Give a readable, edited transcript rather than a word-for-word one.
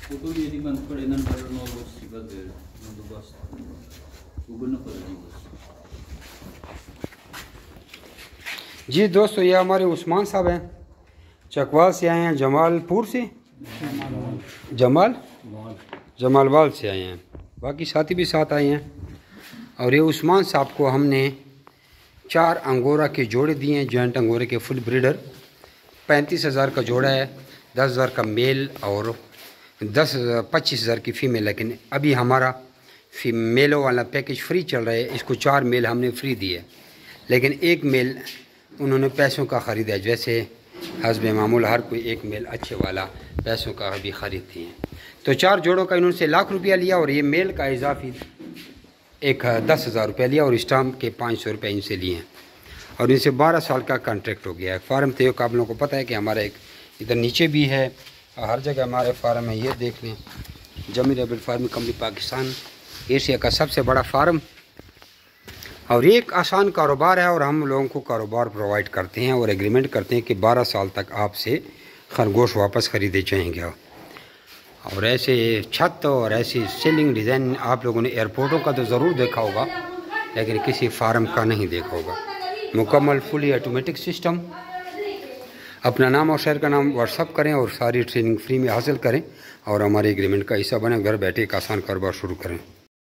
जी दोस्तों, ये हमारे उस्मान साहब हैं, चकवाल से आए हैं, जमालपुर से, जमालवाल से आए हैं, बाकी साथी भी साथ आए हैं। और ये उस्मान साहब को हमने 4 अंगोरा के जोड़े दिए हैं, जॉइंट अंगोरे के फुल ब्रीडर। 35,000 का जोड़ा है, 10,000 का मेल और 25,000 की फ़ीमेल। लेकिन अभी हमारा मेलों वाला पैकेज फ्री चल रहा है, इसको 4 मेल हमने फ्री दिए, लेकिन 1 मेल उन्होंने पैसों का ख़रीदा है। जैसे हस्बे मामूल हर कोई 1 मेल अच्छे वाला पैसों का भी ख़रीदती हैं। तो 4 जोड़ों का इन्होंने से ₹1,00,000 लिया और ये मेल का इजाफी एक 10,000 रुपया लिया और स्टाम्प के 500 रुपये इनसे लिए हैं। और इनसे 12 साल का कॉन्ट्रैक्ट हो गया है। फार्म तो आप लोगों को पता है कि हमारा एक इधर नीचे भी है, हर जगह हमारे फार्म है। ये देख लें, जमी rebate farming company Pakistan Asia का सबसे बड़ा फार्म। और ये एक आसान कारोबार है और हम लोगों को कारोबार प्रोवाइड करते हैं और एग्रीमेंट करते हैं कि 12 साल तक आपसे खरगोश वापस ख़रीदे जाएंगे। और ऐसे छत और ऐसी सीलिंग डिज़ाइन आप लोगों ने एयरपोर्टों का तो ज़रूर देखा होगा, लेकिन किसी फार्म का नहीं देखा होगा। मुकम्मल फुली ऑटोमेटिक सिस्टम। अपना नाम और शहर का नाम व्हाट्सअप करें और सारी ट्रेनिंग फ्री में हासिल करें और हमारे एग्रीमेंट का हिस्सा बने। घर बैठे एक आसान कारोबार शुरू करें।